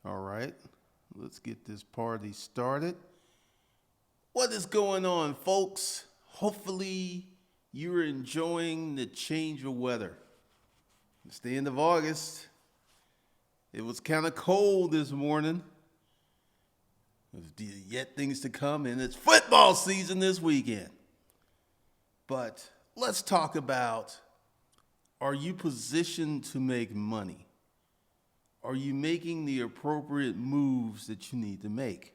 All right, let's get this party started. What is going on, folks? Hopefully, you're enjoying the change of weather. It's the end of August. It was kind of cold this morning. There's yet things to come, and it's football season this weekend. But let's talk about, are you positioned to make money? Are you making the appropriate moves that you need to make?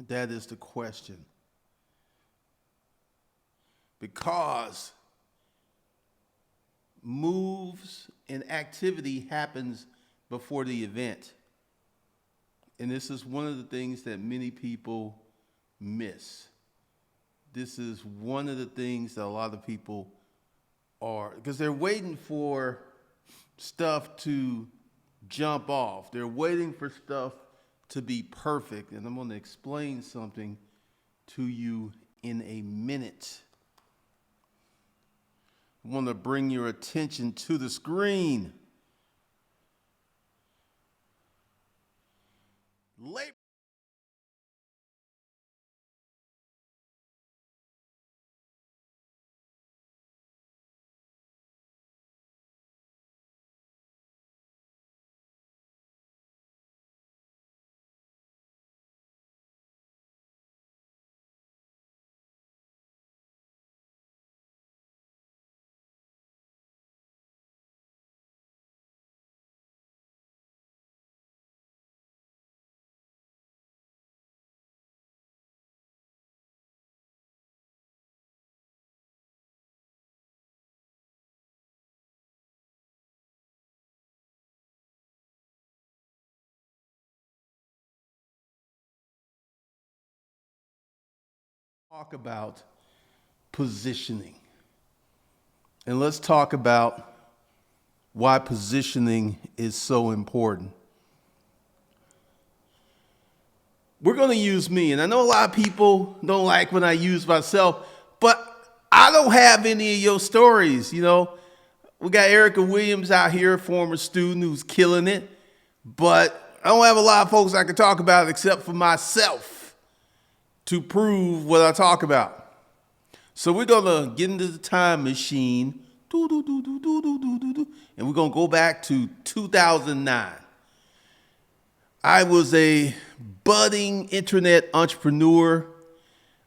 That is the question. Because moves and activity happens before the event. And this is one of the things that many people miss. This is one of the things that a lot of people are, because they're waiting for stuff to jump off. They're waiting for stuff to be perfect. And I'm going to explain something to you in a minute. I want to bring your attention to the screen. Talk about positioning. And let's talk about why positioning is so important. We're going to use me, and I know a lot of people don't like when I use myself, but I don't have any of your stories. You know, we got Erica Williams out here, former student who's killing it, but I don't have a lot of folks I can talk about except for myself to prove what I talk about. So we're going to get into the time machine, and we're going to go back to 2009. I was a budding internet entrepreneur.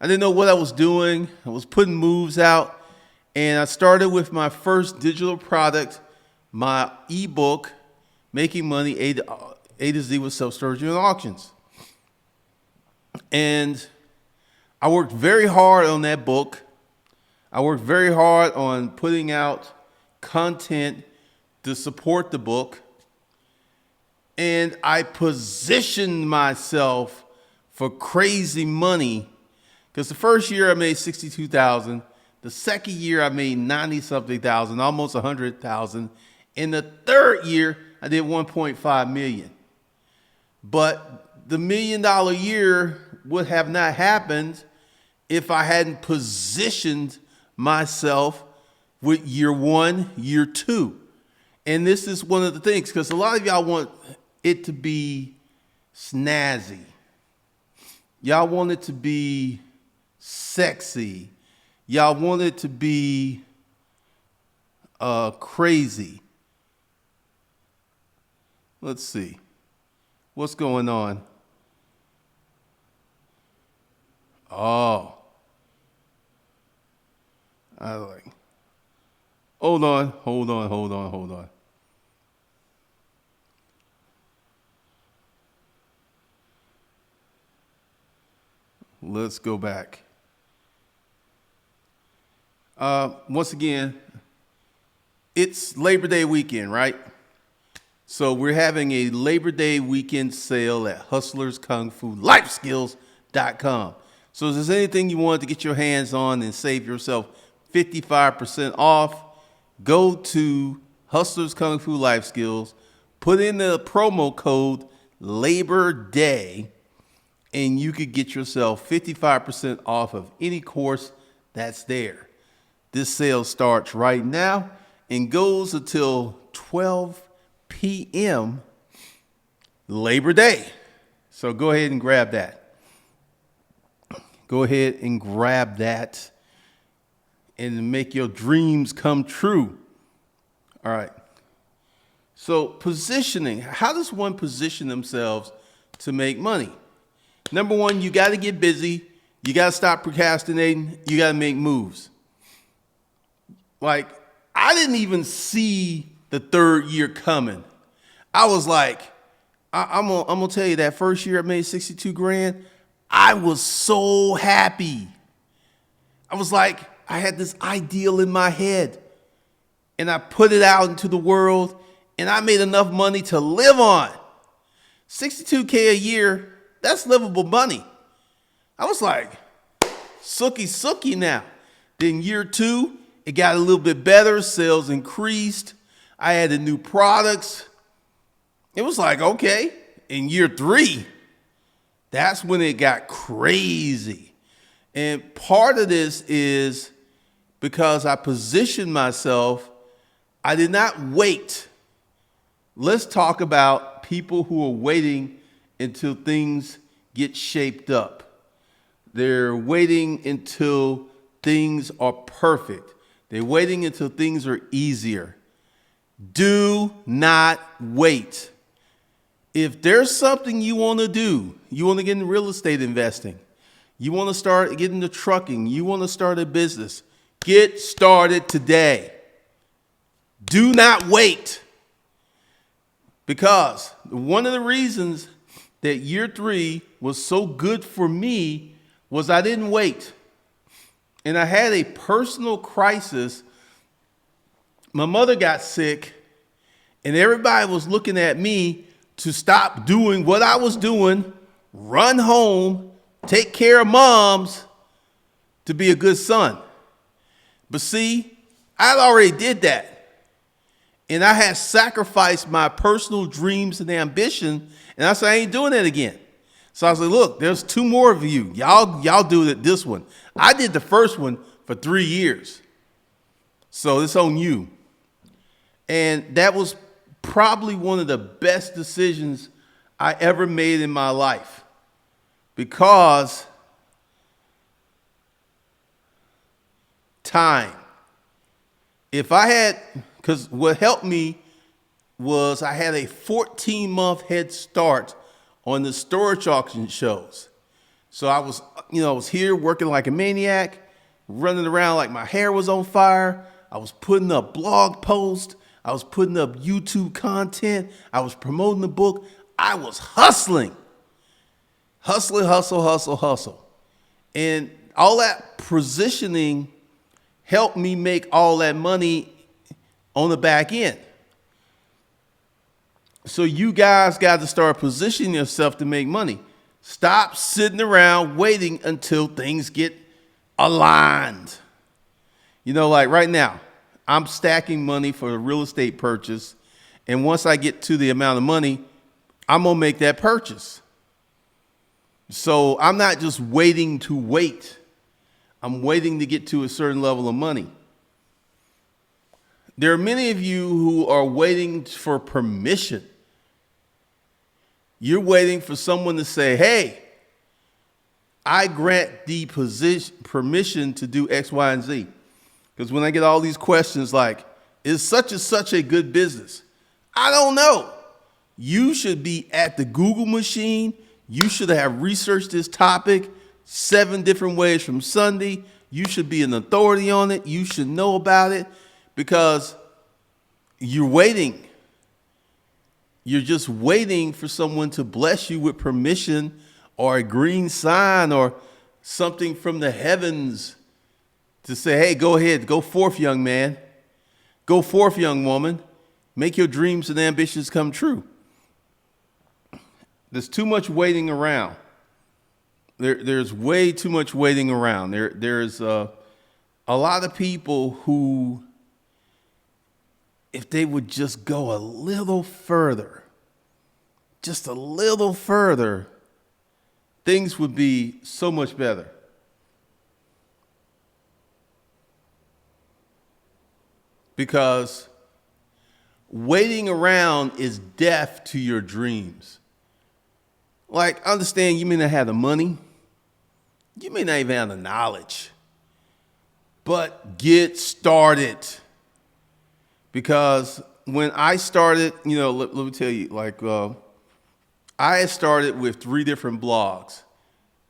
I didn't know what I was doing. I was putting moves out, and I started with my first digital product, my ebook, Making Money A to Z with Self-Storage and Auctions. And I worked very hard on that book. I worked very hard on putting out content to support the book. And I positioned myself for crazy money, because the first year I made $62,000. The second year I made 90-something thousand, almost 100,000. In the third year, I did 1.5 million. But the $1 million year would have not happened if I hadn't positioned myself with year one, year two. And this is one of the things, because a lot of y'all want it to be snazzy. Y'all want it to be sexy. Y'all want it to be crazy. Let's see. What's going on? Oh. Hold on. Let's go back. Once again, it's Labor Day weekend, right? So we're having a Labor Day weekend sale at hustlerskungfulifeskills.com. So if there's anything you want to get your hands on and save yourself 55% off, go to Hustlers Kung Fu Life Skills, put in the promo code Labor Day, and you could get yourself 55% off of any course that's there. This sale starts right now and goes until 12 p.m. Labor Day. So go ahead and grab that. Go ahead and grab that and make your dreams come true. All right. So positioning, how does one position themselves to make money? Number one, you got to get busy. You got to stop procrastinating. You got to make moves. Like, I didn't even see the third year coming. I was like, I'm gonna tell you that first year I made 62 grand. I was so happy. I was like, I had this ideal in my head and I put it out into the world and I made enough money to live on. 62K a year, that's livable money. I was like, sookie now. Then year two, it got a little bit better. Sales increased. I added new products. It was like, okay. In year three, that's when it got crazy. And part of this is because I positioned myself, I did not wait. Let's talk about people who are waiting until things get shaped up. They're waiting until things are perfect. They're waiting until things are easier. Do not wait. If there's something you want to do, you want to get into real estate investing, you want to start getting into trucking, you want to start a business, get started today. Do not wait. Because one of the reasons that year three was so good for me was I didn't wait. And I had a personal crisis. My mother got sick, and everybody was looking at me to stop doing what I was doing, run home, take care of moms, to be a good son. But see, I already did that. And I had sacrificed my personal dreams and ambition, and I said, I ain't doing that again. So I was like, look, there's two more of you. Y'all do this one. I did the first one for 3 years. So it's on you. And that was probably one of the best decisions I ever made in my life. Because time. Because what helped me was I had a 14-month head start on the storage auction shows. So I was here working like a maniac, running around like my hair was on fire. I was putting up blog posts. I was putting up YouTube content. I was promoting the book. I was hustling. Hustle. And all that positioning helped me make all that money on the back end. So you guys got to start positioning yourself to make money. Stop sitting around waiting until things get aligned. Like right now, I'm stacking money for a real estate purchase. And once I get to the amount of money, I'm going to make that purchase. So I'm not just waiting to wait. I'm waiting to get to a certain level of money. There are many of you who are waiting for permission. You're waiting for someone to say, hey, I grant the permission to do X, Y, and Z. Because when I get all these questions like, is such and such a good business? I don't know. You should be at the Google machine. You should have researched this topic 7 different ways from Sunday. You should be an authority on it. You should know about it because you're waiting. You're just waiting for someone to bless you with permission or a green sign or something from the heavens to say, hey, go ahead, go forth, young man. Go forth, young woman. Make your dreams and ambitions come true. There's too much waiting around. There's way too much waiting around. There's a lot of people who, if they would just go a little further, just a little further, things would be so much better. Because waiting around is death to your dreams. Like, understand you may not have the money. You may not even have the knowledge. But get started. Because when I started, let me tell you, like, I had started with 3 different blogs: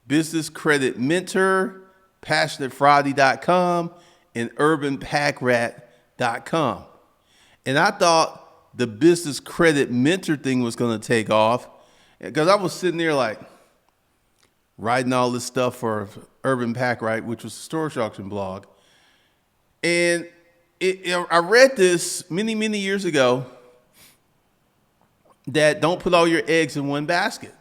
Business Credit Mentor, PassionateFriday.com, and UrbanPackRat.com. And I thought the Business Credit Mentor thing was going to take off, because I was sitting there like writing all this stuff for Urban Pack Rat, which was a storage auction blog. And I read this many, many years ago, that don't put all your eggs in one basket.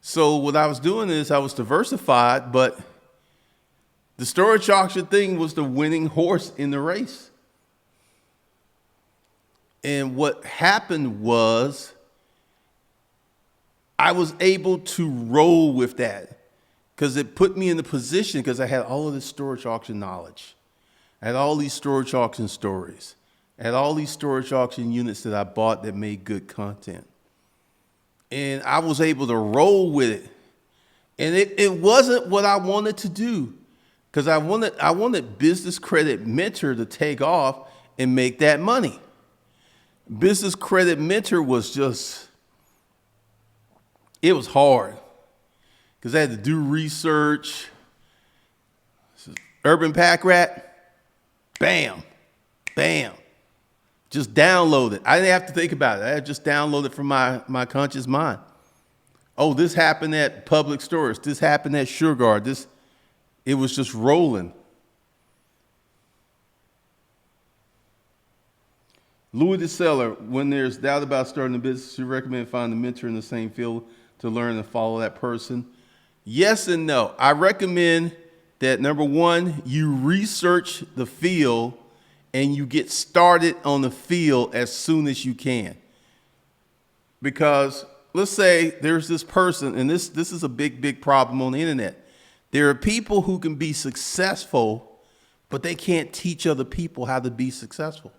So what I was doing is I was diversified, but the storage auction thing was the winning horse in the race. And what happened was I was able to roll with that, because it put me in the position, because I had all of this storage auction knowledge. I had all these storage auction stories. I had all these storage auction units that I bought that made good content. And I was able to roll with it. And it wasn't what I wanted to do, because I wanted Business Credit Mentor to take off and make that money. Business Credit Mentor was it was hard, because I had to do research. Urban Pack Rat, bam, bam. Just download it. I didn't have to think about it. I just download it from my conscious mind. Oh, this happened at Public Storage. This happened at SureGuard. It was just rolling. Louis the Seller, when there's doubt about starting a business, you recommend finding a mentor in the same field to learn and follow that person? Yes and no. I recommend that, number one, you research the field and you get started on the field as soon as you can. Because let's say there's this person, and this is a big, big problem on the internet. There are people who can be successful, but they can't teach other people how to be successful.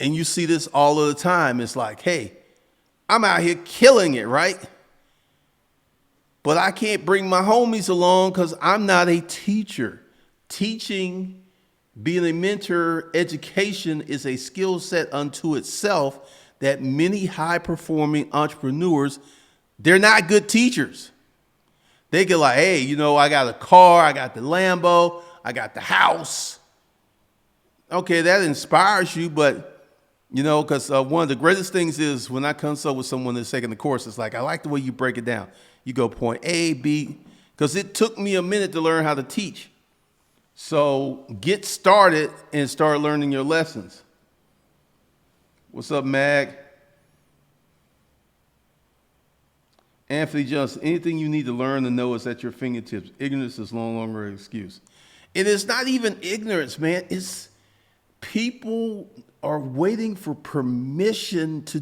And you see this all of the time. It's like, hey, I'm out here killing it, right? But I can't bring my homies along because I'm not a teacher. Teaching, being a mentor, education is a skill set unto itself that many high-performing entrepreneurs, they're not good teachers. They get like, hey, I got a car, I got the Lambo, I got the house. Okay, that inspires you, but because one of the greatest things is when I consult with someone that's taking the course, it's like, I like the way you break it down. You go point A, B, because it took me a minute to learn how to teach. So get started and start learning your lessons. What's up, Mag? Anthony Johnson, anything you need to learn and know is at your fingertips. Ignorance is no longer an excuse. It is not even ignorance, man. It's people are waiting for permission to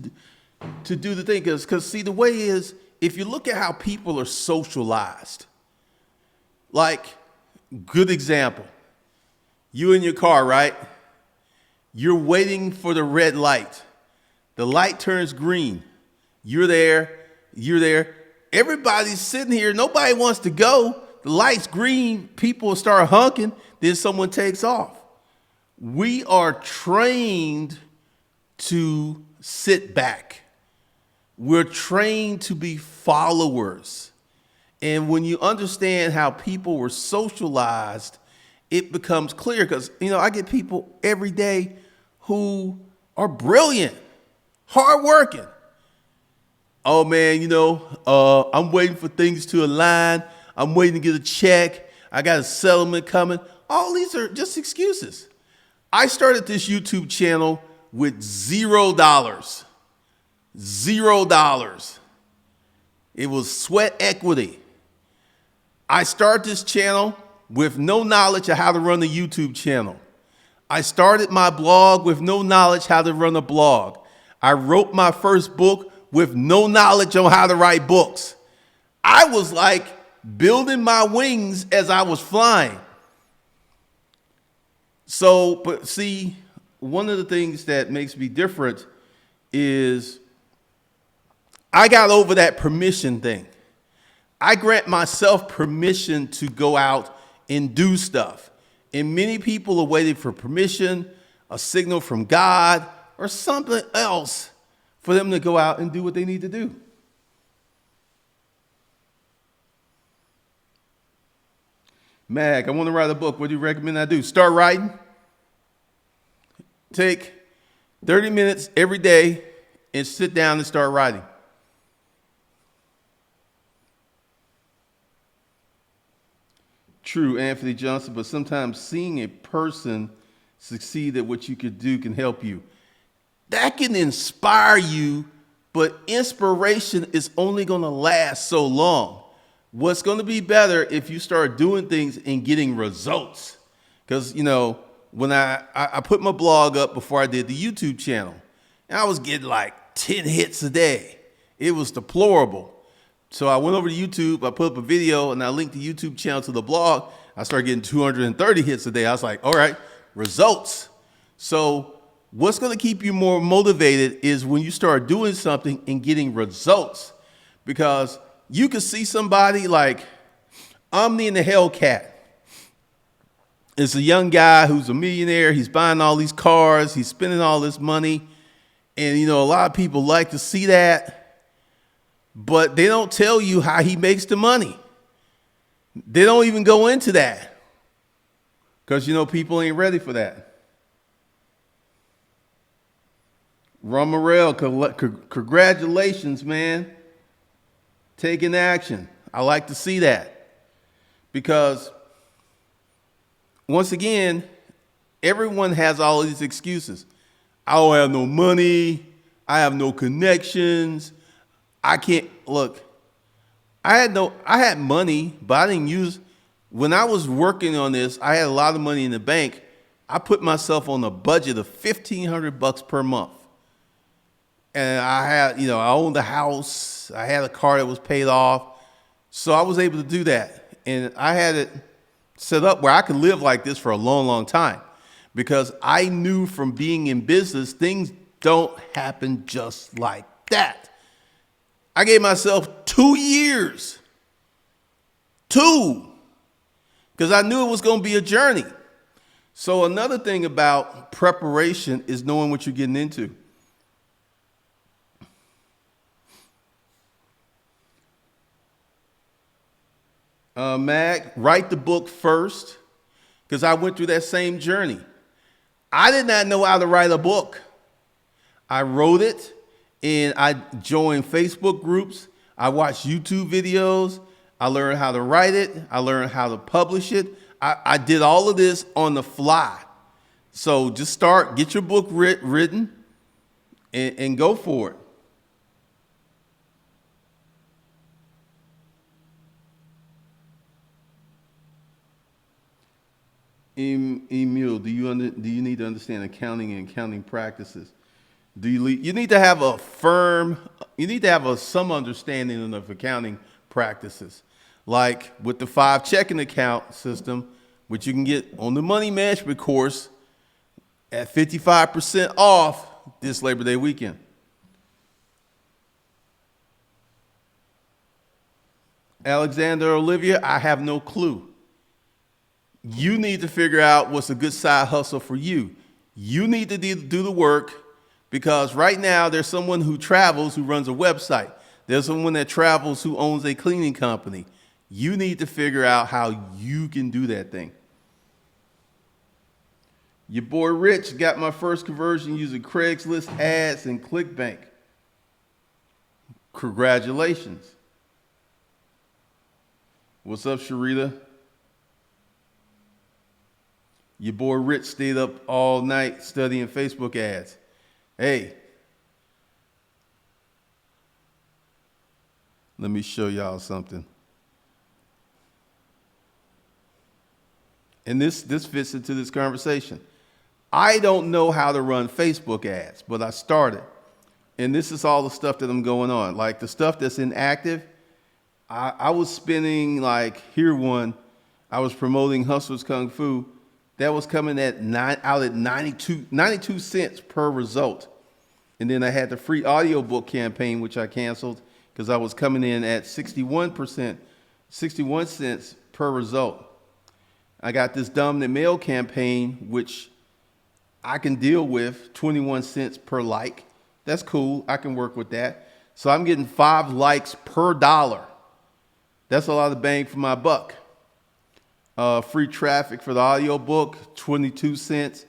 do the thing. Because see, the way is, if you look at how people are socialized, like, good example, you in your car, right? You're waiting for the red light. The light turns green. You're there. Everybody's sitting here. Nobody wants to go. The light's green. People start honking. Then someone takes off. We are trained to sit back. We're trained to be followers. And when you understand how people were socialized, it becomes clear, because, I get people every day who are brilliant, hardworking. Oh man, I'm waiting for things to align. I'm waiting to get a check. I got a settlement coming. All these are just excuses. I started this YouTube channel with $0. $0. It was sweat equity. I started this channel with no knowledge of how to run a YouTube channel. I started my blog with no knowledge how to run a blog. I wrote my first book with no knowledge on how to write books. I was like building my wings as I was flying. So, but see, one of the things that makes me different is I got over that permission thing. I grant myself permission to go out and do stuff. And many people are waiting for permission, a signal from God, or something else for them to go out and do what they need to do. Mag, I want to write a book. What do you recommend I do? Start writing. Take 30 minutes every day and sit down and start writing. True, Anthony Johnson, but sometimes seeing a person succeed at what you could do can help you. That can inspire you, but inspiration is only going to last so long. What's going to be better if you start doing things and getting results? Because, when I put my blog up before I did the YouTube channel, and I was getting like 10 hits a day. It was deplorable. So I went over to YouTube, I put up a video, and I linked the YouTube channel to the blog. I started getting 230 hits a day. I was like, all right, results. So what's going to keep you more motivated is when you start doing something and getting results. Because you can see somebody like Omni and the Hellcat. It's a young guy who's a millionaire. He's buying all these cars. He's spending all this money. And, a lot of people like to see that. But they don't tell you how he makes the money. They don't even go into that. Because, people ain't ready for that. Ron Morrell, congratulations, man. Taking action. I like to see that. Because once again, everyone has all these excuses. I don't have no money. I have no connections. I can't look. I had money, but I didn't use. When I was working on this, I had a lot of money in the bank. I put myself on a budget of $1,500 per month. And I had, I owned a house. I had a car that was paid off. So I was able to do that. And I had it set up where I could live like this for a long, long time. Because I knew from being in business, things don't happen just like that. I gave myself 2 years. 2. Because I knew it was going to be a journey. So another thing about preparation is knowing what you're getting into. Mag, write the book first, because I went through that same journey. I did not know how to write a book. I wrote it, and I joined Facebook groups. I watched YouTube videos. I learned how to write it. I learned how to publish it. I did all of this on the fly. So just get your book written, and go for it. Emil, do you need to understand accounting and accounting practices? You need to have some understanding of accounting practices, like with the 5 checking account system, which you can get on the money management course at 55% off this Labor Day weekend. Alexander Olivia, I have no clue. You need to figure out what's a good side hustle for you. You need to do the work, because right now there's someone who travels who runs a website. There's someone that travels who owns a cleaning company. You need to figure out how you can do that thing. Your boy Rich got my first conversion using Craigslist ads and ClickBank. Congratulations. What's up, Sharita? Your boy Rich stayed up all night studying Facebook ads. Hey, let me show y'all something. And this fits into this conversation. I don't know how to run Facebook ads, but I started. And this is all the stuff that I'm going on. Like the stuff that's inactive, I was spending I was promoting Hustlers Kung Fu. That was coming at 92 cents per result. And then I had the free audiobook campaign, which I canceled because I was coming in at 61% 61 cents per result. I got this dominant mail campaign, which I can deal with, 21 cents per like. That's cool. I can work with that. So I'm getting 5 likes per dollar. That's a lot of bang for my buck. Free traffic for the audio book, 22 cents.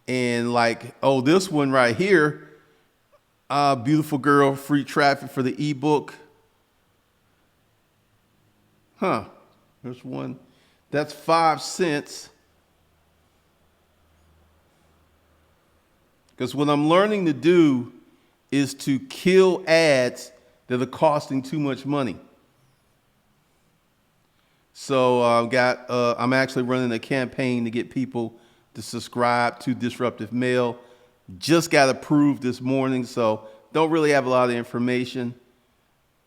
And like, oh, this one right here, beautiful girl, free traffic for the ebook. There's one. That's 5 cents. Because what I'm learning to do is to kill ads that are costing too much money. So I'm actually running a campaign to get people to subscribe to Disruptive Mail. Just got approved this morning, so don't really have a lot of information.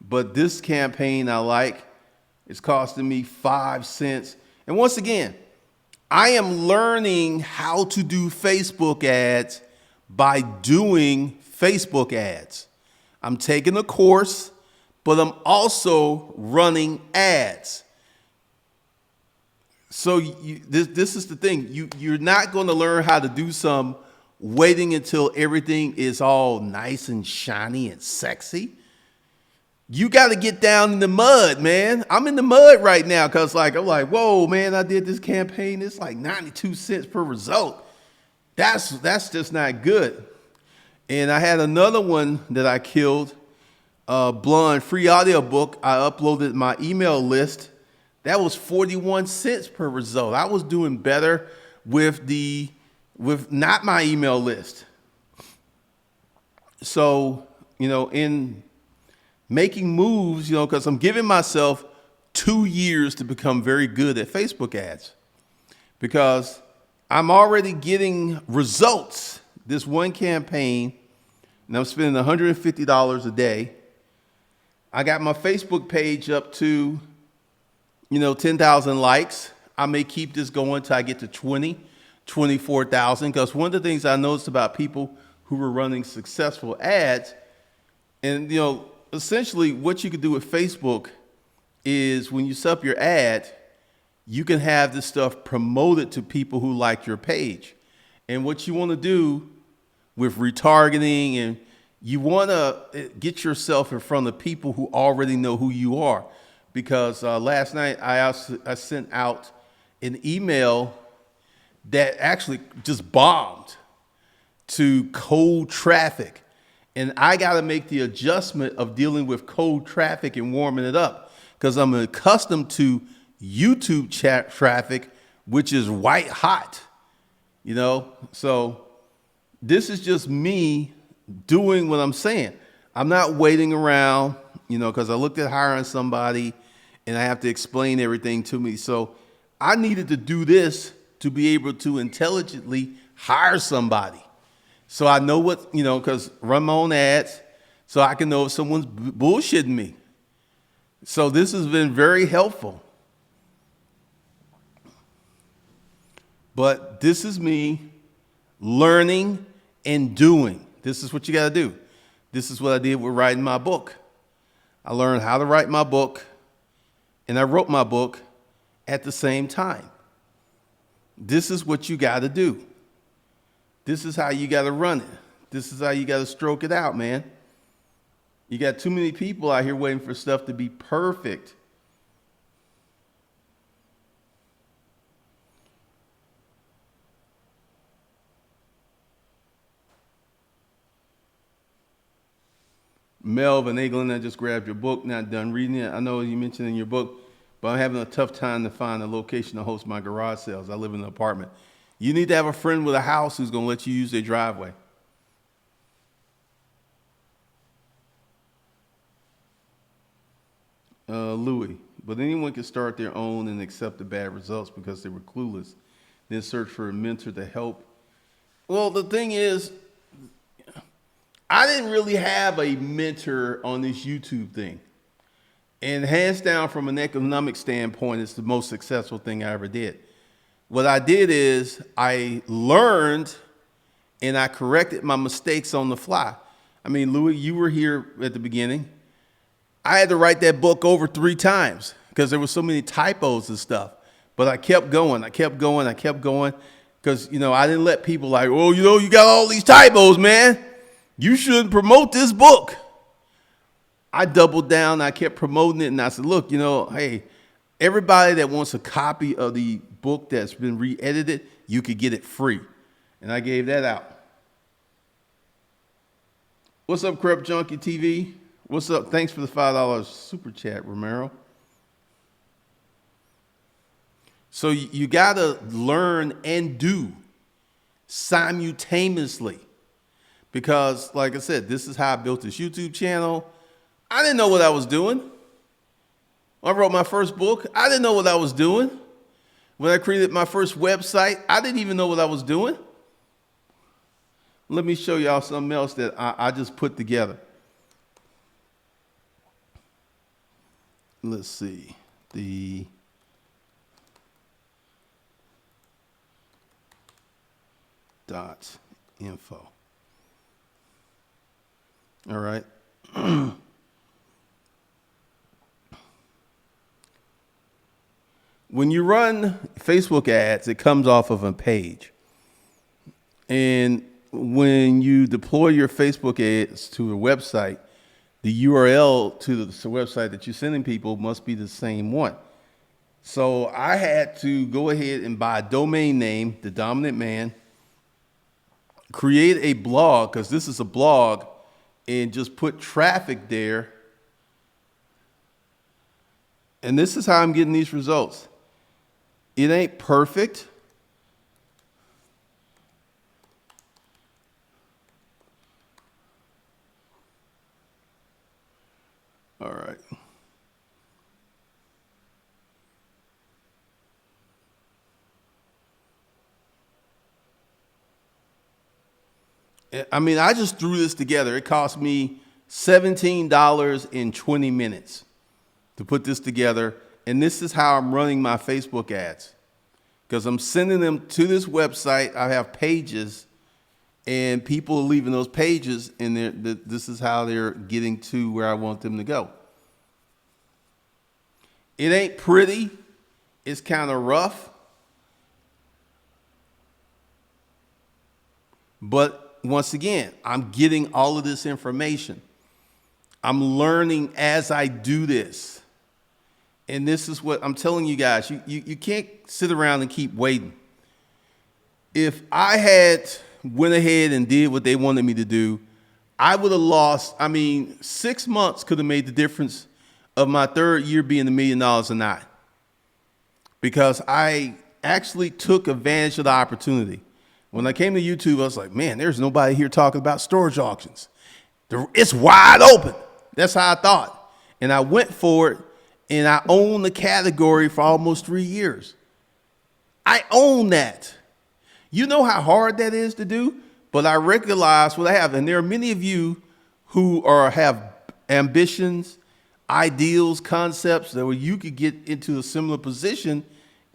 But this campaign I like. It's costing me 5 cents. And once again, I am learning how to do Facebook ads by doing Facebook ads. I'm taking a course, but I'm also running ads. So this is the thing. You're not going to learn how to do some waiting until everything is all nice and shiny and sexy. You got to get down in the mud, man. I'm in the mud right now because I'm like, whoa, man, I did this campaign. It's like 92 cents per result. That's just not good. And I had another one that I killed, Blonde free audio book. I uploaded my email list. That was 41 cents per result. I was doing better with not my email list. So, in making moves, because I'm giving myself 2 years to become very good at Facebook ads, because I'm already getting results. This one campaign, and I'm spending $150 a day. I got my Facebook page up to 10,000 likes. I may keep this going till I get to 24,000. Because one of the things I noticed about people who were running successful ads, and essentially what you can do with Facebook is when you set up your ad, you can have this stuff promoted to people who like your page. And what you want to do with retargeting, and you want to get yourself in front of people who already know who you are. Because last night I sent out an email that actually just bombed to cold traffic. And I got to make the adjustment of dealing with cold traffic and warming it up, because I'm accustomed to YouTube traffic, which is white hot, So this is just me doing what I'm saying. I'm not waiting around, because I looked at hiring somebody and I have to explain everything to me. So I needed to do this to be able to intelligently hire somebody. So I know what, because run my own ads, so I can know if someone's bullshitting me. So this has been very helpful. But this is me learning and doing. This is what you got to do. This is what I did with writing my book. I learned how to write my book, and I wrote my book at the same time. This is what you got to do. This is how you got to run it. This is how you got to stroke it out, man. You got too many people out here waiting for stuff to be perfect. Melvin Eaglin, I just grabbed your book, not done reading it. I know you mentioned in your book, but I'm having a tough time to find a location to host my garage sales. I live in an apartment. You need to have a friend with a house who's going to let you use their driveway. Louis, but anyone can start their own and accept the bad results because they were clueless, then search for a mentor to help. Well, the thing is, I didn't really have a mentor on this YouTube thing. And hands down, from an economic standpoint, it's the most successful thing I ever did. What I did is I learned and I corrected my mistakes on the fly. I mean, Louis, you were here at the beginning. I had to write that book over 3 times because there were so many typos and stuff. But I kept going. Because, I didn't let people like, oh, you got all these typos, man. You shouldn't promote this book. I doubled down. I kept promoting it. And I said, look, hey, everybody that wants a copy of the book that's been re-edited, you could get it free. And I gave that out. What's up, Crep Junkie TV? What's up? Thanks for the $5 super chat, Romero. So you got to learn and do simultaneously. Because, like I said, this is how I built this YouTube channel. I didn't know what I was doing. When I wrote my first book, I didn't know what I was doing. When I created my first website, I didn't even know what I was doing. Let me show y'all something else that I just put together. Let's see. The .info. All right. When you run Facebook ads, it comes off of a page. And when you deploy your Facebook ads to a website, the URL to the website that you're sending people must be the same one. So I had to go ahead and buy a domain name, The Dominant Man, create a blog, because this is a blog, and just put traffic there. And this is how I'm getting these results. It ain't perfect. All right. I mean, I just threw this together. It cost me $17 in 20 minutes to put this together. And this is how I'm running my Facebook ads, because I'm sending them to this website. I have pages, and people are leaving those pages, and this is how they're getting to where I want them to go. It ain't pretty. It's kind of rough. But once again, I'm getting all of this information. I'm learning as I do this. And this is what I'm telling you guys. You can't sit around and keep waiting. If I had went ahead and did what they wanted me to do, I would have lost, 6 months could have made the difference of my third year being $1 million or not. Because I actually took advantage of the opportunity. When I came to YouTube, I was like, man, there's nobody here talking about storage auctions. It's wide open. That's how I thought. And I went for it, and I owned the category for almost 3 years. I own that. You know how hard that is to do, but I recognize what I have. And there are many of you who have ambitions, ideals, concepts that you could get into a similar position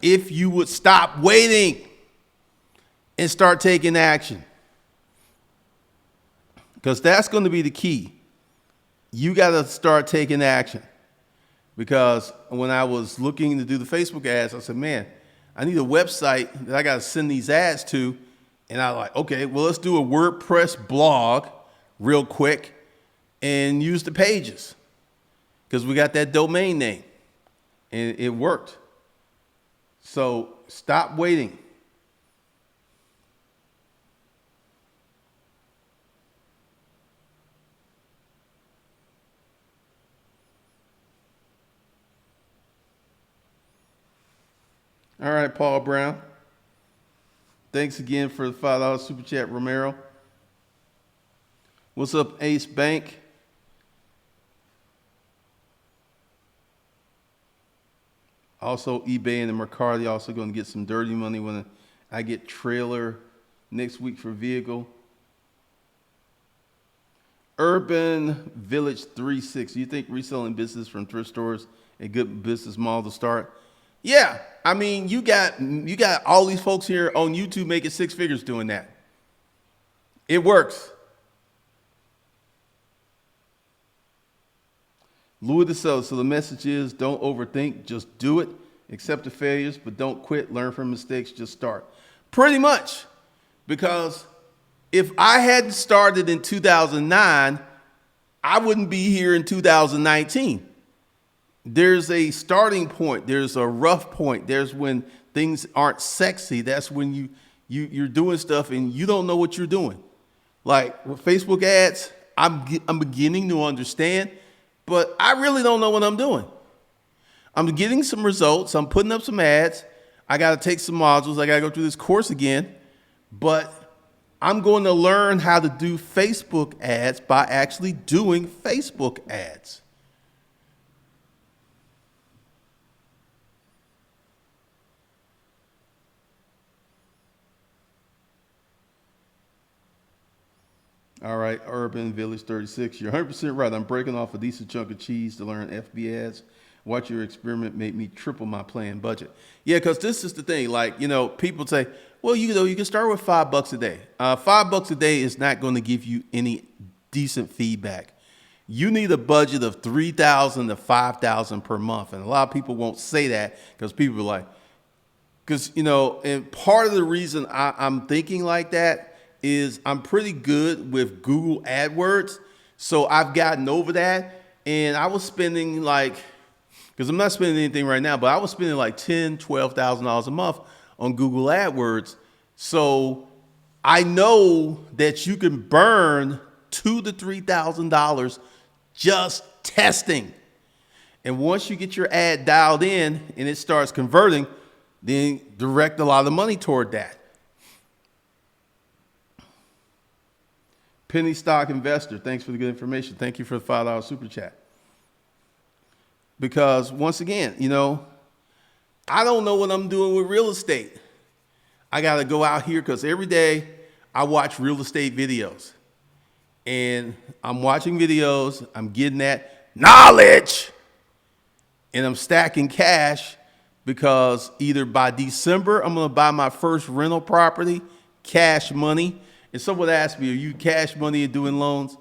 if you would stop waiting and start taking action. Because that's going to be the key. You got to start taking action. Because when I was looking to do the Facebook ads, I said, man, I need a website that I got to send these ads to. And I was like, okay, well, let's do a WordPress blog real quick and use the pages, because we got that domain name and it worked. So stop waiting. All right, Paul Brown. Thanks again for the $5 super chat, Romero. What's up, Ace Bank? Also, eBay and the Mercari also going to get some dirty money when I get trailer next week for vehicle. Urban Village 36. You think reselling business from thrift stores a good business model to start? Yeah, you got all these folks here on YouTube making 6 figures doing that. It works. Louis the Seller. So the message is don't overthink, just do it. Accept the failures, but don't quit. Learn from mistakes, just start. Pretty much. Because if I hadn't started in 2009, I wouldn't be here in 2019. There's a starting point. There's a rough point. There's when things aren't sexy. That's when you're doing stuff and you don't know what you're doing. Like with Facebook ads, I'm beginning to understand, but I really don't know what I'm doing. I'm getting some results. I'm putting up some ads. I got to take some modules. I got to go through this course again, but I'm going to learn how to do Facebook ads by actually doing Facebook ads. All right, Urban Village 36. You're 100% right. I'm breaking off a decent chunk of cheese to learn FB ads. Watch your experiment made me triple my planned budget. Yeah, because this is the thing. Like, people say, well, you can start with $5 a day. $5 a day is not going to give you any decent feedback. You need a budget of $3,000 to $5,000 per month. And a lot of people won't say that because people are like, and part of the reason I'm thinking like that is I'm pretty good with Google AdWords. So I've gotten over that. And I was spending because I'm not spending anything right now, but I was spending like $10,000, $12,000 a month on Google AdWords. So I know that you can burn $2,000 to $3,000 just testing. And once you get your ad dialed in and it starts converting, then direct a lot of money toward that. Penny Stock Investor, thanks for the good information. Thank you for the $5 super chat. Because once again, I don't know what I'm doing with real estate. I got to go out here because every day I watch real estate videos. And I'm watching videos, I'm getting that knowledge, and I'm stacking cash because either by December, I'm going to buy my first rental property, cash money. And someone asked me, are you cash money and doing loans?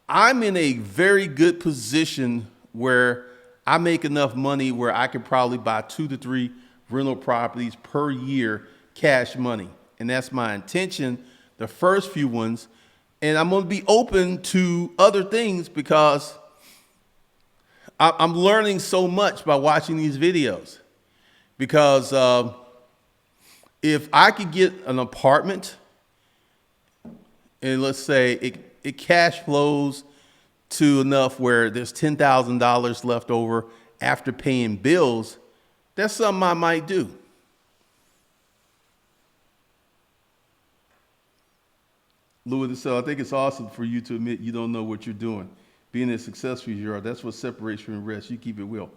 I'm in a very good position where I make enough money where I could probably buy 2 to 3 rental properties per year, cash money. And that's my intention, the first few ones. And I'm going to be open to other things because I'm learning so much by watching these videos. Because if I could get an apartment, and let's say it cash flows to enough where there's $10,000 left over after paying bills, that's something I might do. Louis the Cell, I think it's awesome for you to admit you don't know what you're doing. Being as successful as you are, that's what separates you from the rest. You keep it real.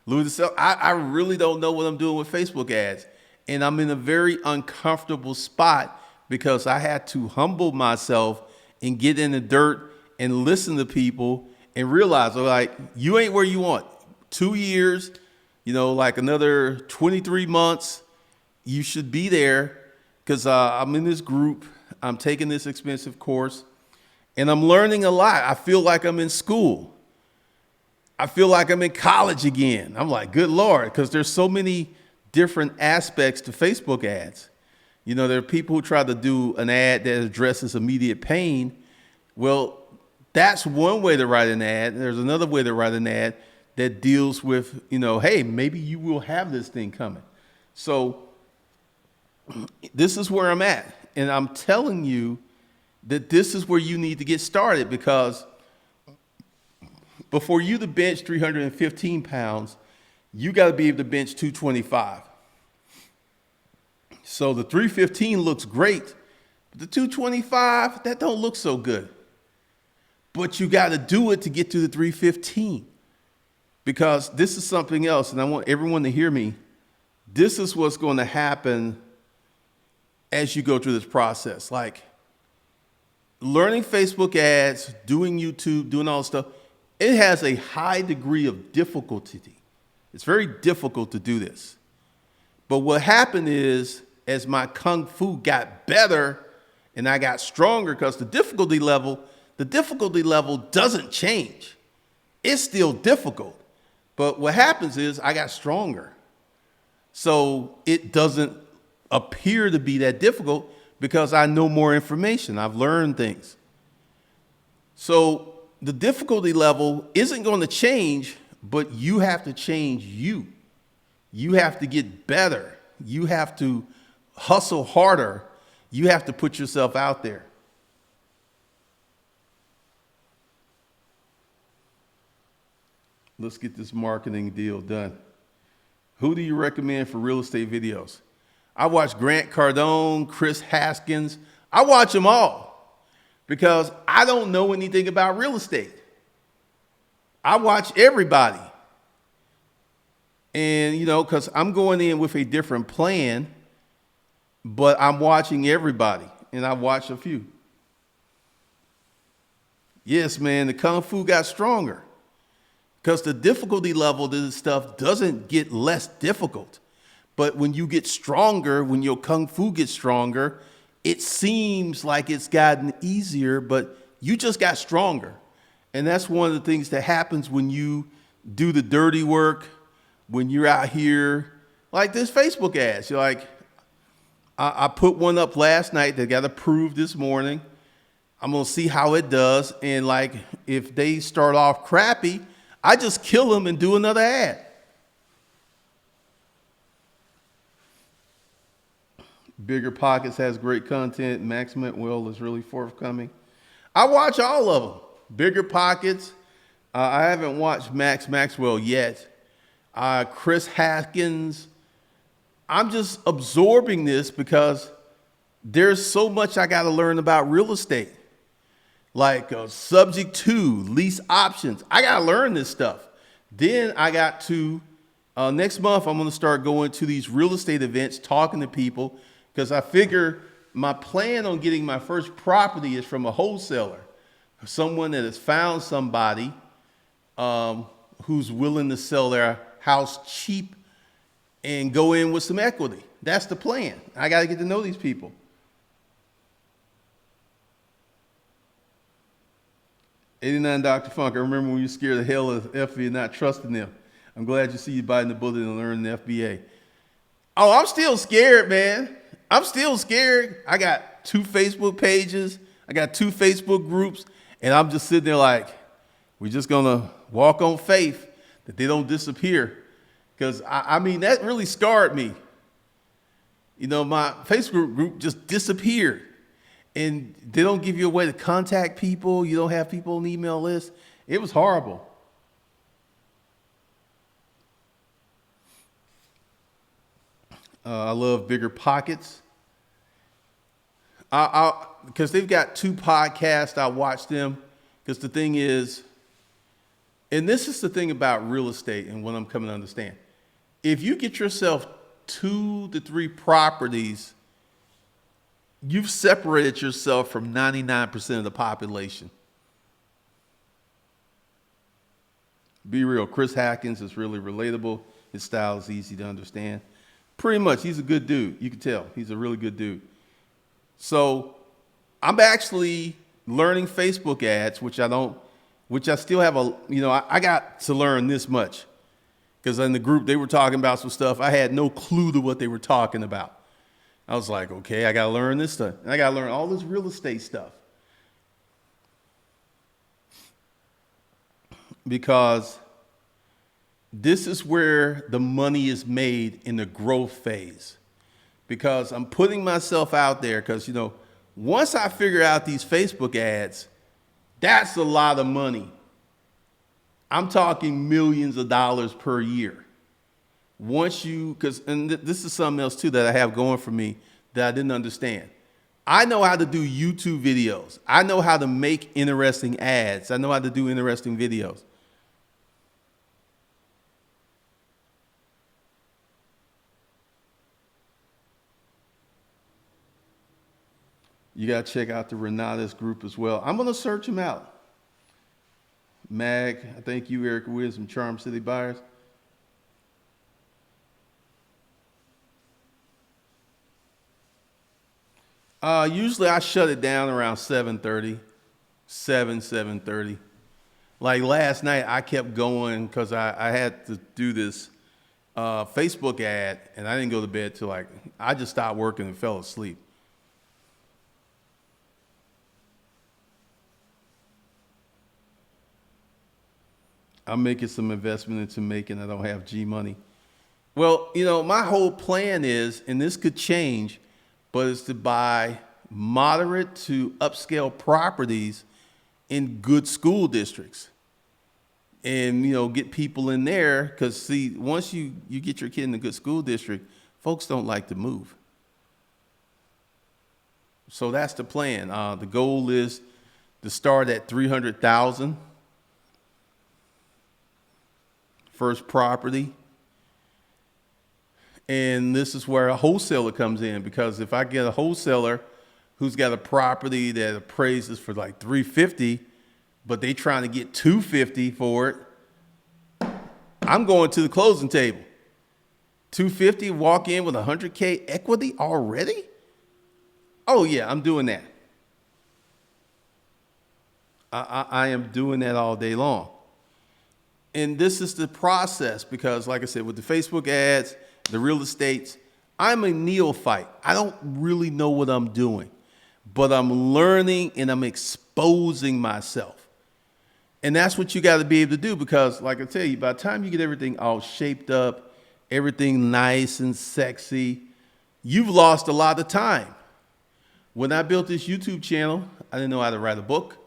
Louis the Cell, I really don't know what I'm doing with Facebook ads. And I'm in a very uncomfortable spot because I had to humble myself and get in the dirt and listen to people and realize, you ain't where you want. 2 years, like another 23 months, you should be there because I'm in this group. I'm taking this expensive course and I'm learning a lot. I feel like I'm in school. I feel like I'm in college again. I'm like, good Lord, because there's so many different aspects to Facebook ads. There are people who try to do an ad that addresses immediate pain. Well, that's one way to write an ad. There's another way to write an ad that deals with, hey, maybe you will have this thing coming. So this is where I'm at. And I'm telling you that this is where you need to get started because before you to bench 315 pounds, you got to be able to bench 225. So the 315 looks great, but the 225, that don't look so good. But you got to do it to get to the 315 because this is something else. And I want everyone to hear me. This is what's going to happen as you go through this process. Like learning Facebook ads, doing YouTube, doing all this stuff, it has a high degree of difficulty. It's very difficult to do this. But what happened is, as my Kung Fu got better and I got stronger, because the difficulty level doesn't change. it's still difficult. But what happens is I got stronger. So it doesn't appear to be that difficult because I know more information. I've learned things. So the difficulty level isn't going to change, but you have to change you. You have to get better. You have to hustle harder. You have to put yourself out there. Let's get this marketing deal done. Who do you recommend for real estate videos? I watch Grant Cardone, Chris Haskins. I watch them all because I don't know anything about real estate. I watch everybody. And, you know, because I'm going in with a different plan, but I'm watching everybody. And I watched a few. Yes, man, the Kung Fu got stronger. Because the difficulty level of this stuff doesn't get less difficult. But when you get stronger, when your Kung Fu gets stronger, it seems like it's gotten easier, but you just got stronger. And that's one of the things that happens when you do the dirty work, when you're out here, like this Facebook ads. You're like, I put one up last night that got approved this morning. I'm going to see how it does. And like, if they start off crappy, I just kill them and do another ad. Bigger Pockets has great content. Max Mentwell is really forthcoming. I watch all of them. Bigger Pockets. I haven't watched Max Maxwell yet. Chris Haskins. I'm just absorbing this because there's so much I got to learn about real estate. Like subject to, lease options. I got to learn this stuff. Then I got to, next month, I'm going to start going to these real estate events, talking to people, because I figure my plan on getting my first property is from a wholesaler, someone that has found somebody who's willing to sell their house cheap and go in with some equity. That's the plan. I got to get to know these people. '89 Dr. Funk, I remember when you were scared the hell of the FBA and not trusting them. I'm glad you see you biting the bullet and learning the FBA. Oh, I'm still scared, man. I'm still scared. I got 2 Facebook pages. I got 2 Facebook groups. And I'm just sitting there like, we're just going to walk on faith that they don't disappear. Because, I mean, that really scarred me. You know, my Facebook group just disappeared. And they don't give you a way to contact people. You don't have people on the email list. It was horrible. I love Bigger Pockets. Because they've got 2 podcasts. I watch them. Because the thing is, and this is the thing about real estate and what I'm coming to understand. If you get yourself 2 to 3 properties, you've separated yourself from 99% of the population. Be real. Chris Haskins is really relatable. His style is easy to understand. Pretty much, he's a good dude. You can tell he's a really good dude. So I'm actually learning Facebook ads, which I still have I got to learn this much. Because in the group, they were talking about some stuff. I had no clue to what they were talking about. I was like, okay, I got to learn this stuff. And I got to learn all this real estate stuff. Because this is where the money is made in the growth phase. Because I'm putting myself out there because, once I figure out these Facebook ads, that's a lot of money. I'm talking millions of dollars per year. And this is something else too that I have going for me that I didn't understand. I know how to do YouTube videos. I know how to make interesting ads. I know how to do interesting videos. You got to check out the Renata's group as well. I'm going to search them out. Mag, I thank you, Eric Williams from Charm City Buyers. Usually I shut it down around 7:30, 7:30. Like last night, I kept going because I had to do this Facebook ad, and I didn't go to bed till like, I just stopped working and fell asleep. I'm making some investment into making. I don't have G money. Well, my whole plan is, and this could change, but it's to buy moderate to upscale properties in good school districts. And, get people in there because, see, once you get your kid in a good school district, folks don't like to move. So that's the plan. The goal is to start at 300,000 first property. And this is where a wholesaler comes in, because if I get a wholesaler who's got a property that appraises for like 350, but they trying to get 250 for it, I'm going to the closing table. 250, walk in with 100K equity already? Oh yeah, I'm doing that. I am doing that all day long. And this is the process because, like I said, with the Facebook ads, the real estates, I'm a neophyte. I don't really know what I'm doing, but I'm learning and I'm exposing myself. And that's what you got to be able to do because, like I tell you, by the time you get everything all shaped up, everything nice and sexy, you've lost a lot of time. When I built this YouTube channel, I didn't know how to write a book.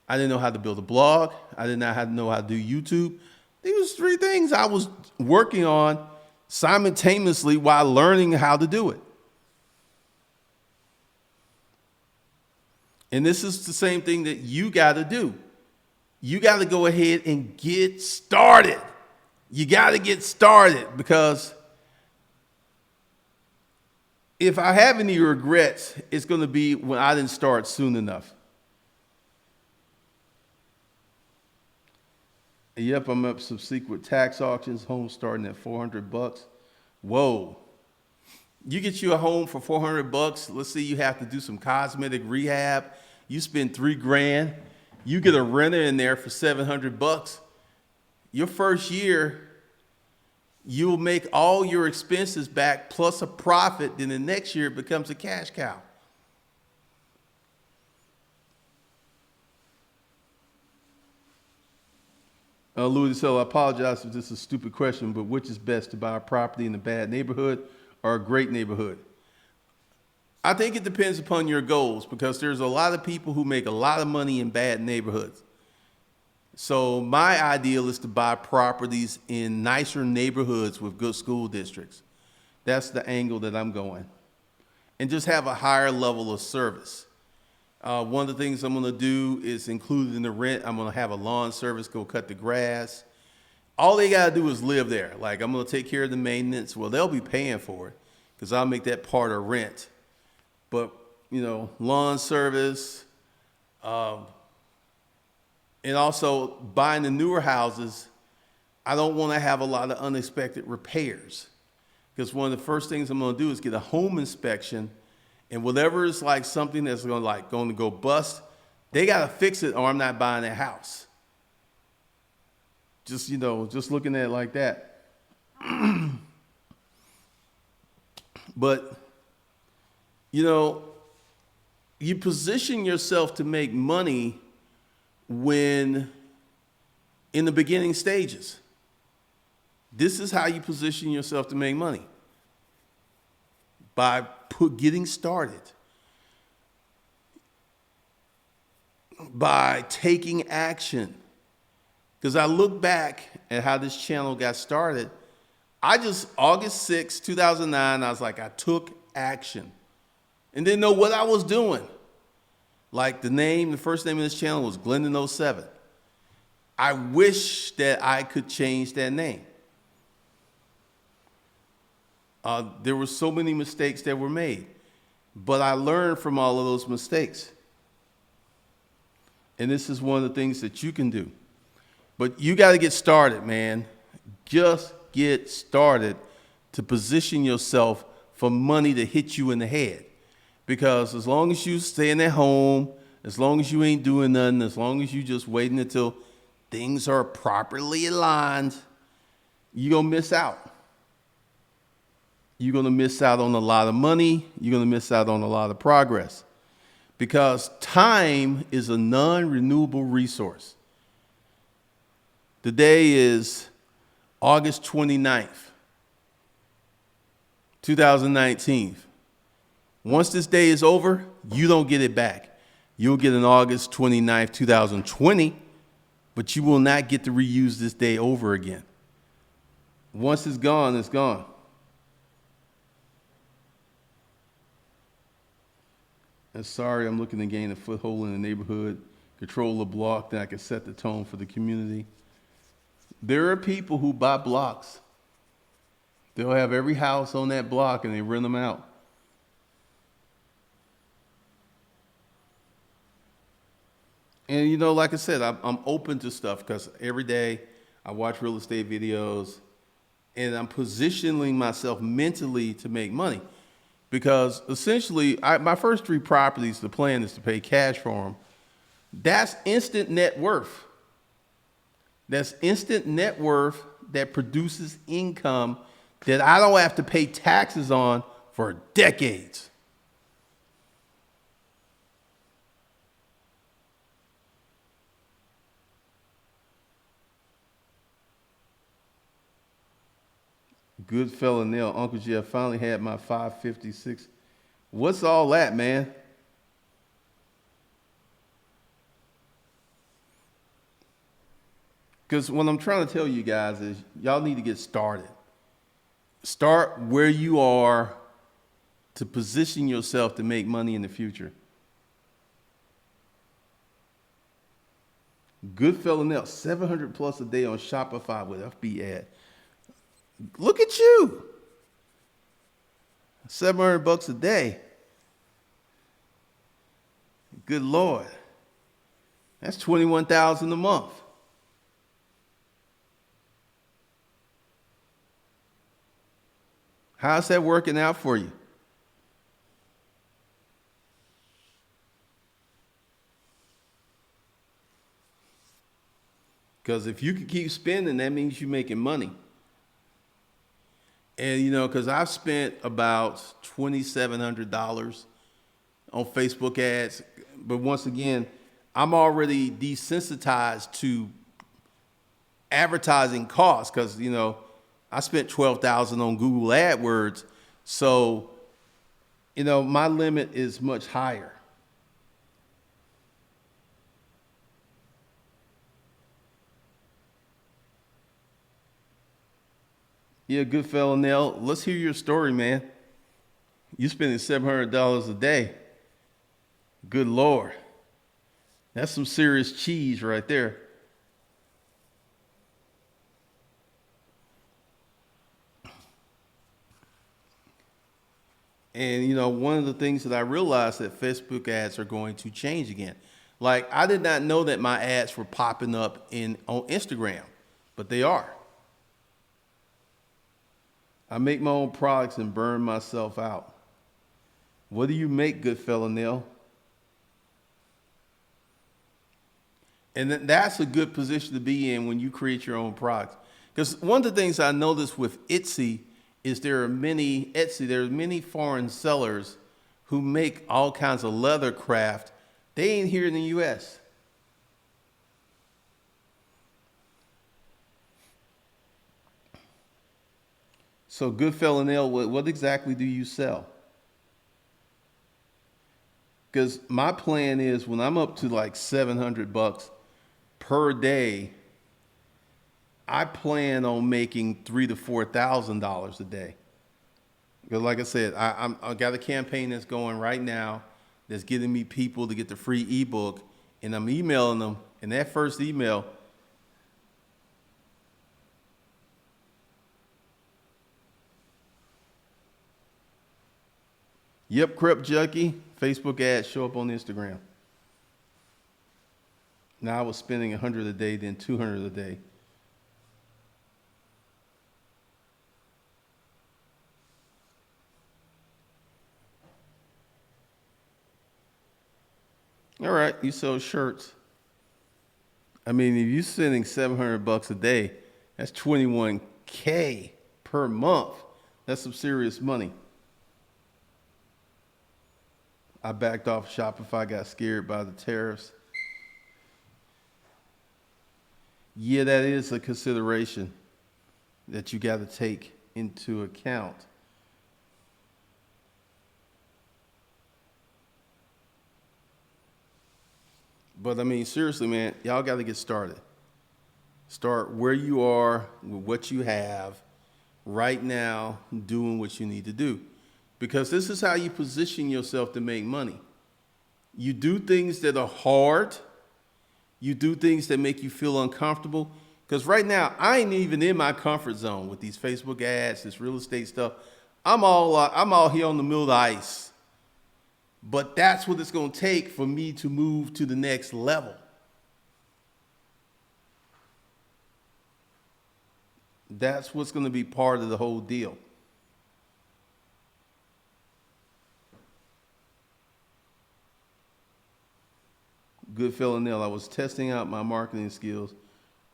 I didn't know how to build a blog. I did not know how to do YouTube. These was 3 things I was working on simultaneously while learning how to do it. And this is the same thing that you got to do. You got to go ahead and get started. You got to get started because if I have any regrets, it's going to be when I didn't start soon enough. Yep, I'm up subsequent tax auctions, home starting at $400. Whoa. You get you a home for $400. Let's say you have to do some cosmetic rehab. You spend $3,000. You get a renter in there for $700. Your first year, you'll make all your expenses back plus a profit. Then the next year it becomes a cash cow. Louis DeSello, I apologize if this is a stupid question, but which is best, to buy a property in a bad neighborhood or a great neighborhood? I think it depends upon your goals because there's a lot of people who make a lot of money in bad neighborhoods. So my ideal is to buy properties in nicer neighborhoods with good school districts. That's the angle that I'm going. And just have a higher level of service. One of the things I'm going to do is included in the rent, I'm going to have a lawn service go cut the grass. All they got to do is live there. Like, I'm going to take care of the maintenance. Well, they'll be paying for it because I'll make that part of rent. But, lawn service, and also buying the newer houses, I don't want to have a lot of unexpected repairs because one of the first things I'm going to do is get a home inspection. And whatever is like something that's going to go bust, they got to fix it or I'm not buying that house. Just looking at it like that. But, you position yourself to make money when in the beginning stages. This is how you position yourself to make money. By getting started, by taking action. Because I look back at how this channel got started. August 6, 2009, I was like, I took action and didn't know what I was doing. Like the first name of this channel was Glendon07. I wish that I could change that name. There were so many mistakes that were made, but I learned from all of those mistakes. And this is one of the things that you can do. But you got to get started, man. Just get started to position yourself for money to hit you in the head. Because as long as you staying at home, as long as you ain't doing nothing, as long as you just waiting until things are properly aligned, you're going to miss out. You're going to miss out on a lot of money. You're going to miss out on a lot of progress because time is a non-renewable resource. Today is August 29th, 2019. Once this day is over, you don't get it back. You'll get an August 29th, 2020, but you will not get to reuse this day over again. Once it's gone, it's gone. And sorry, I'm looking to gain a foothold in the neighborhood, control the block, then I can set the tone for the community. There are people who buy blocks. They'll have every house on that block and they rent them out. And you know, like I said, I'm open to stuff because every day I watch real estate videos and I'm positioning myself mentally to make money. Because essentially, my first 3 properties, the plan is to pay cash for them. That's instant net worth. That's instant net worth that produces income that I don't have to pay taxes on for decades. Good fella Neil, Uncle Jeff finally had my 556. What's all that, man? Because what I'm trying to tell you guys is y'all need to get started. Start where you are to position yourself to make money in the future. Good fella Neil, 700 plus a day on Shopify with FB ad. Look at you. $700 a day. Good Lord. That's $21,000 a month. How's that working out for you? Because if you can keep spending, that means you're making money. And, you know, because I've spent about $2,700 on Facebook ads. But once again, I'm already desensitized to advertising costs because, you know, I spent $12,000 on Google AdWords. So, you know, my limit is much higher. Yeah, good fella, Nell. Let's hear your story, man. You're spending $700 a day. Good Lord. That's some serious cheese right there. And, you know, one of the things that I realized that Facebook ads are going to change again. Like, I did not know that my ads were popping up on Instagram, but they are. I make my own products and burn myself out. What do you make, good fella Neil? And that's a good position to be in when you create your own products. Because one of the things I noticed with Etsy is there are many foreign sellers who make all kinds of leather craft. They ain't here in the US. So good fella Neil, what exactly do you sell? Because my plan is when I'm up to like $700 per day, I plan on making $3,000 to $4,000 a day. Because like I said, I got a campaign that's going right now that's getting me people to get the free ebook, and I'm emailing them. And that first email, yep, Crep Junkie, Facebook ads show up on Instagram. Now I was spending 100 a day, then 200 a day. All right, you sell shirts. I mean, if you're spending $700 a day, that's 21K per month. That's some serious money. I backed off Shopify, got scared by the tariffs. Yeah, that is a consideration that you got to take into account. But I mean, seriously, man, y'all got to get started. Start where you are with what you have right now, doing what you need to do. Because this is how you position yourself to make money. You do things that are hard. You do things that make you feel uncomfortable. Because right now, I ain't even in my comfort zone with these Facebook ads, this real estate stuff. I'm all here on the middle of the ice. But that's what it's going to take for me to move to the next level. That's what's going to be part of the whole deal. Good fellow Neil, I was testing out my marketing skills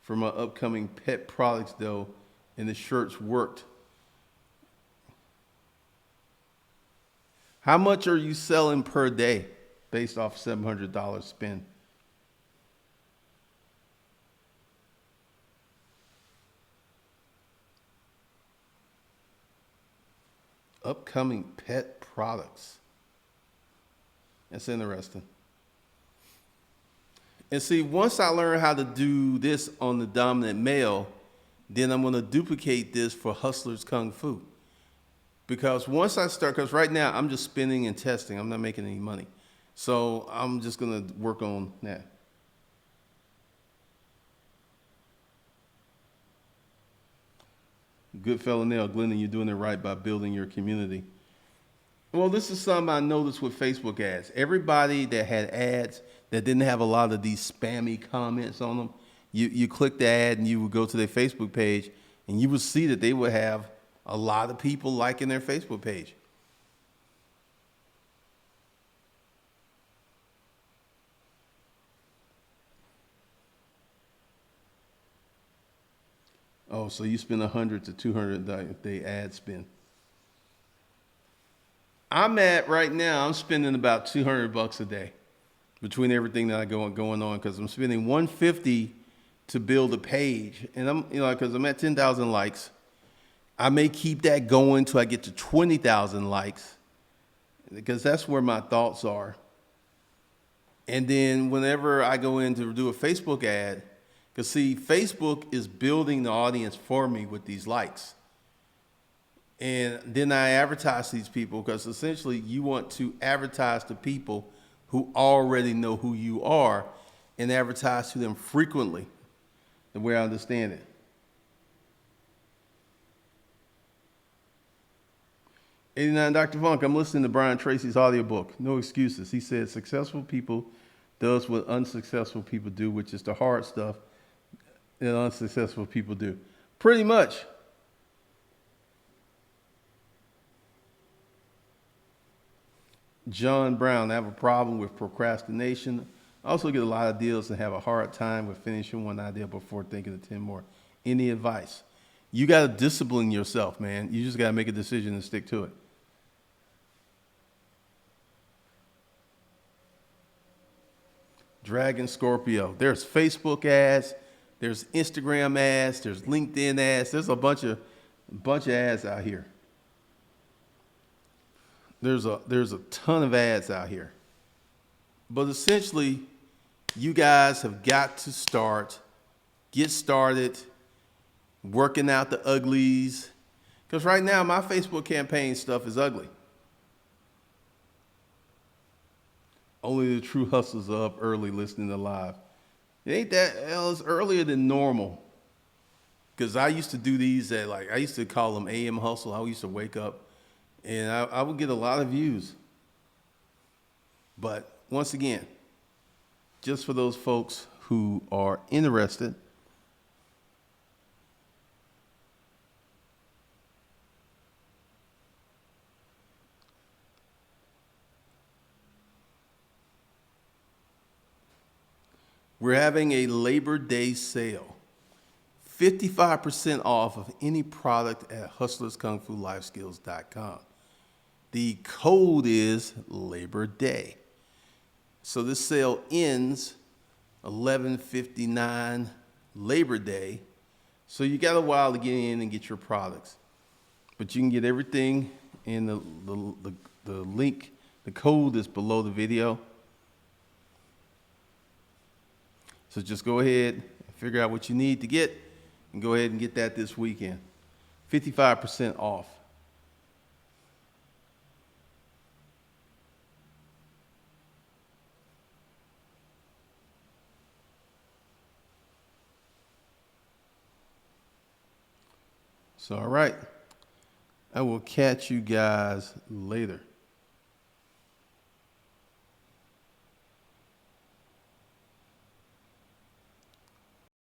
for my upcoming pet products though, and the shirts worked. How much are you selling per day based off $700 spend? Upcoming pet products. That's interesting. And see, once I learn how to do this on the dominant male, then I'm going to duplicate this for Hustlers Kung Fu. Because once I start, because right now I'm just spinning and testing, I'm not making any money. So I'm just going to work on that. Good fellow Neil, Glendon, you're doing it right by building your community. Well, this is something I noticed with Facebook ads. Everybody that had ads that didn't have a lot of these spammy comments on them, you click the ad and you would go to their Facebook page and you would see that they would have a lot of people liking their Facebook page. Oh, so you spend 100 to 200 day ad spend. I'm at right now, I'm spending about $200 a day between everything that I going on, because I'm spending 150 to build a page, and I'm because I'm at 10,000 likes. I may keep that going till I get to 20,000 likes, because that's where my thoughts are. And then whenever I go in to do a Facebook ad, because see, Facebook is building the audience for me with these likes. And then I advertise to these people, because essentially you want to advertise to people who already know who you are and advertise to them frequently, the way I understand it. 89 Dr. Funk, I'm listening to Brian Tracy's audiobook, No Excuses. He said successful people does what unsuccessful people do, which is the hard stuff that unsuccessful people do. Pretty much. John Brown, I have a problem with procrastination. I also get a lot of deals and have a hard time with finishing one idea before thinking of 10 more. Any advice? You got to discipline yourself, man. You just got to make a decision and stick to it. Dragon Scorpio. There's Facebook ads, there's Instagram ads, there's LinkedIn ads. There's a bunch of ads out here. There's a ton of ads out here. But essentially, you guys have got to get started working out the uglies. Because right now, my Facebook campaign stuff is ugly. Only the true hustlers are up early listening to live. It ain't that, it's earlier than normal. Because I used to do these I used to call them AM hustle. I used to wake up and I would get a lot of views. But once again, just for those folks who are interested, We're having a Labor Day sale. 55% off of any product at hustlerskungfulifeskills.com. The code is Labor Day. So this sale ends 11/59 Labor Day. So you got a while to get in and get your products. But you can get everything in the link. The code is below the video. So just go ahead and figure out what you need to get and go ahead and get that this weekend. 55% off. So, all right. I will catch you guys later.